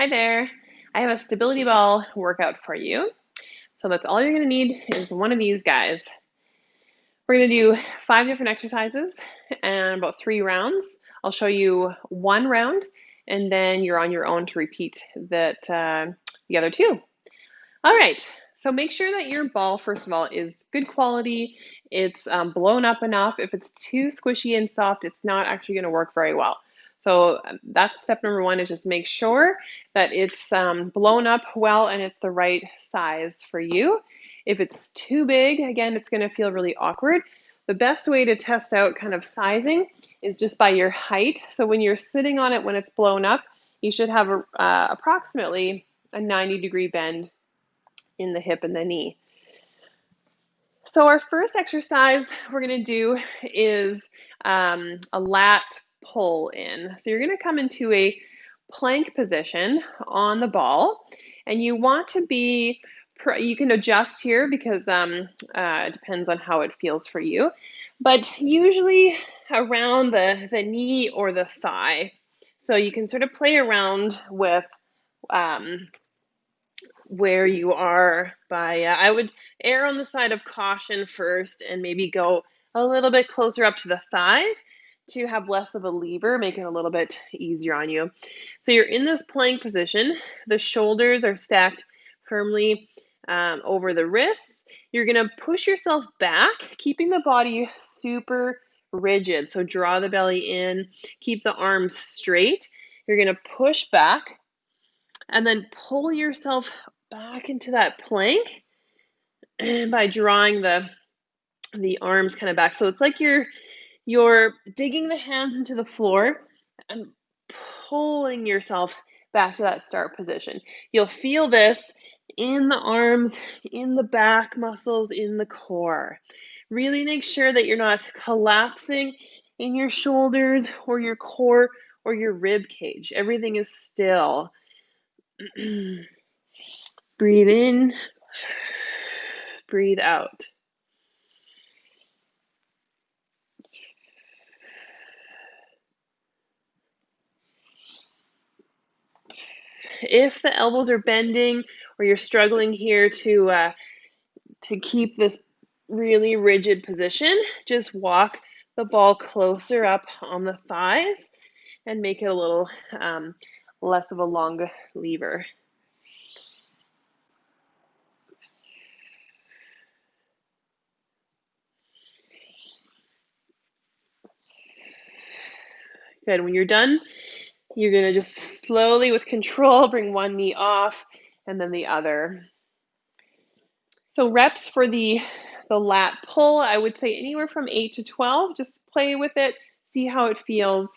Hi there. I have a stability ball workout for you. So that's all you're going to need is one of these guys. We're going to do 5 different exercises and about 3 rounds. I'll show you 1 round and then you're on your own to repeat the other 2. All right. So make sure that your ball, first of all, is good quality. It's blown up enough. If it's too squishy and soft, it's not actually going to work very well. So that's step number 1, is just make sure that it's blown up well and it's the right size for you. If it's too big, again, it's going to feel really awkward. The best way to test out kind of sizing is just by your height. So when you're sitting on it when it's blown up, you should have approximately a 90-degree bend in the hip and the knee. So our first exercise we're going to do is a lat pull in. So you're going to come into a plank position on the ball, and you want to be, you can adjust here because it depends on how it feels for you, but usually around the knee or the thigh. So you can sort of play around with where you are by, I would err on the side of caution first and maybe go a little bit closer up to the thighs to have less of a lever, make it a little bit easier on you. So you're in this plank position. The shoulders are stacked firmly over the wrists. You're going to push yourself back, keeping the body super rigid. So draw the belly in, keep the arms straight. You're going to push back and then pull yourself back into that plank by drawing the arms kind of back. So it's like you're digging the hands into the floor and pulling yourself back to that start position. You'll feel this in the arms, in the back muscles, in the core. Really make sure that you're not collapsing in your shoulders or your core or your rib cage. Everything is still. Breathe in, breathe out. If the elbows are bending or you're struggling here to keep this really rigid position, just walk the ball closer up on the thighs and make it a little less of a long lever. Good. When you're done, you're going to just slowly, with control, bring one knee off and then the other. So reps for the lat pull, I would say anywhere from 8 to 12. Just play with it, see how it feels,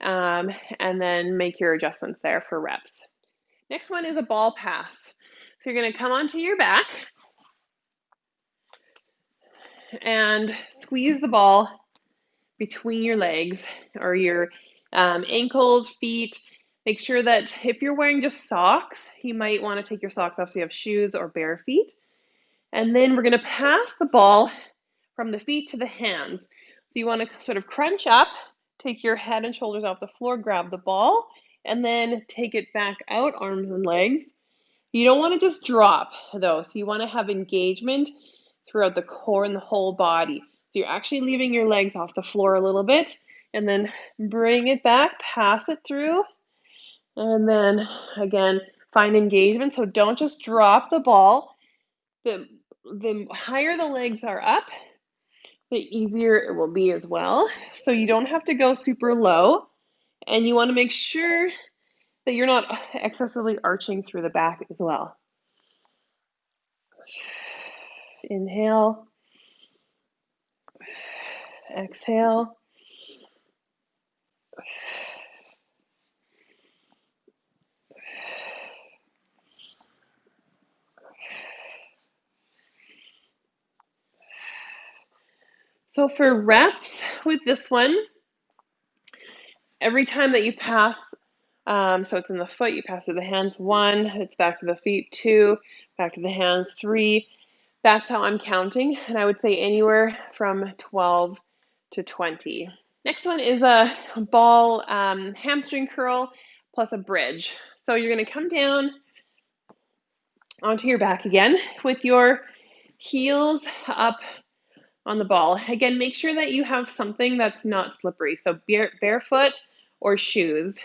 and then make your adjustments there for reps. Next one is a ball pass. So you're going to come onto your back and squeeze the ball between your legs or your ankles, feet. Make sure that if you're wearing just socks, you might want to take your socks off so you have shoes or bare feet. And then we're going to pass the ball from the feet to the hands. So you want to sort of crunch up, take your head and shoulders off the floor, grab the ball, and then take it back out, arms and legs. You don't want to just drop though. So you want to have engagement throughout the core and the whole body. So you're actually leaving your legs off the floor a little bit and then bring it back, pass it through, and then again, find engagement. So don't just drop the ball. The higher the legs are up, the easier it will be as well. So you don't have to go super low, and you want to make sure that you're not excessively arching through the back as well. Inhale, exhale. So for reps with this one, every time that you pass, so it's in the foot, you pass to the hands, 1, it's back to the feet, 2, back to the hands, 3. That's how I'm counting, and I would say anywhere from 12 to 20. Next one is a ball hamstring curl plus a bridge. So you're going to come down onto your back again with your heels up on the ball. Again, make sure that you have something that's not slippery. So barefoot or shoes.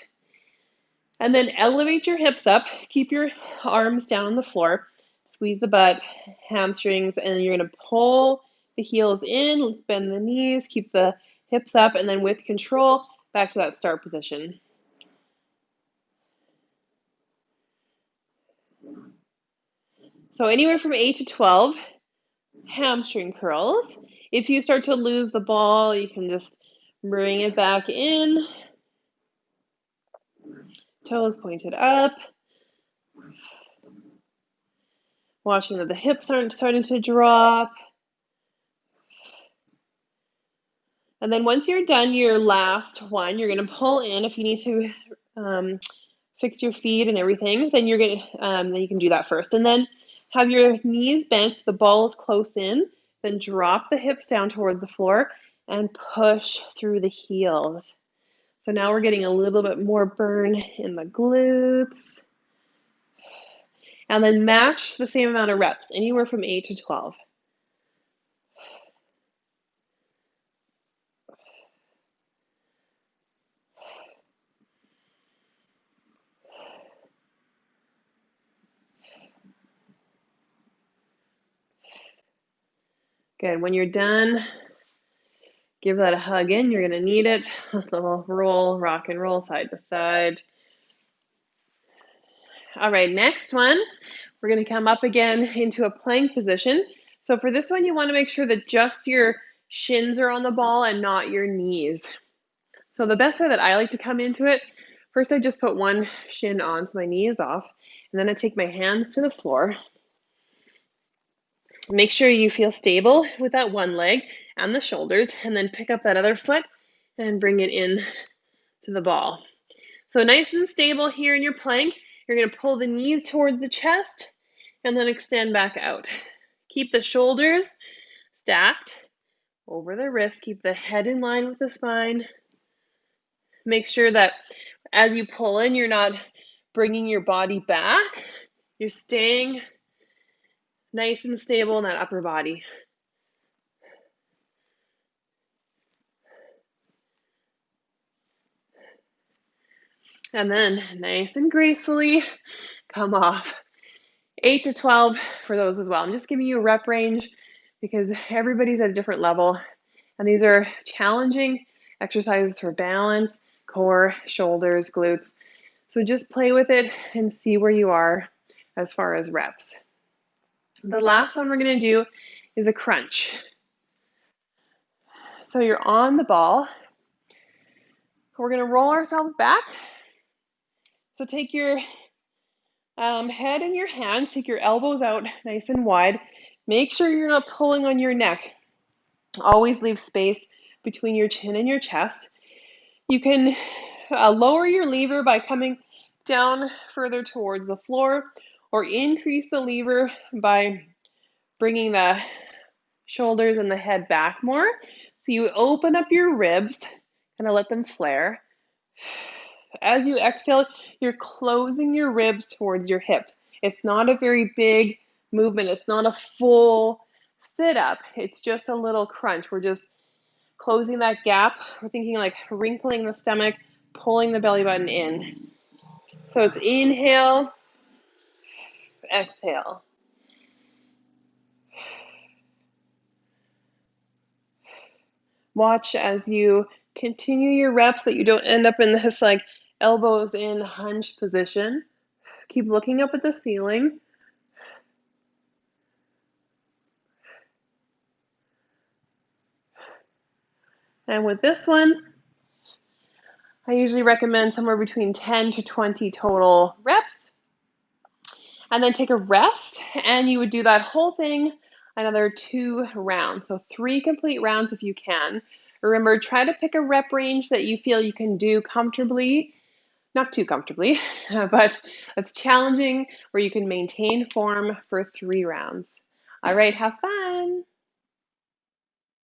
And then elevate your hips up. Keep your arms down on the floor. Squeeze the butt, hamstrings, and you're going to pull the heels in, bend the knees, keep the hips up, and then with control, back to that start position. So anywhere from 8 to 12 hamstring curls. If you start to lose the ball, you can just bring it back in. Toes pointed up. Watching that the hips aren't starting to drop. And then once you're done your last one, you're going to pull in. If you need to fix your feet and everything, then you're going to then you can do that first. And then have your knees bent, so the ball is close in. Then drop the hips down towards the floor and push through the heels. So now we're getting a little bit more burn in the glutes. And then match the same amount of reps, anywhere from 8 to 12. Good. When you're done, give that a hug in. You're going to need it. A little roll, rock and roll side to side. All right, next one, we're going to come up again into a plank position. So for this one, you want to make sure that just your shins are on the ball and not your knees. So the best way that I like to come into it, first I just put one shin on so my knee is off, and then I take my hands to the floor. Make sure you feel stable with that one leg and the shoulders, and then pick up that other foot and bring it in to the ball. So nice and stable here in your plank. You're going to pull the knees towards the chest and then extend back out. Keep the shoulders stacked over the wrist. Keep the head in line with the spine. Make sure that as you pull in, you're not bringing your body back. You're staying nice and stable in that upper body. And then nice and gracefully come off. 8 to 12 for those as well. I'm just giving you a rep range because everybody's at a different level. And these are challenging exercises for balance, core, shoulders, glutes. So just play with it and see where you are as far as reps. The last one we're going to do is a crunch. So you're on the ball. We're going to roll ourselves back. So take your head in your hands, take your elbows out nice and wide. Make sure you're not pulling on your neck. Always leave space between your chin and your chest. You can lower your lever by coming down further towards the floor, or increase the lever by bringing the shoulders and the head back more. So you open up your ribs, kind of let them flare. As you exhale, you're closing your ribs towards your hips. It's not a very big movement. It's not a full sit up. It's just a little crunch. We're just closing that gap. We're thinking like wrinkling the stomach, pulling the belly button in. So it's inhale, exhale. Watch as you continue your reps that you don't end up in this like elbows in hunch position. Keep looking up at the ceiling. And with this one, I usually recommend somewhere between 10 to 20 total reps. And then take a rest, and you would do that whole thing another 2 rounds. So 3 complete rounds if you can. Remember, try to pick a rep range that you feel you can do comfortably, not too comfortably, but it's challenging where you can maintain form for 3 rounds. All right, have fun.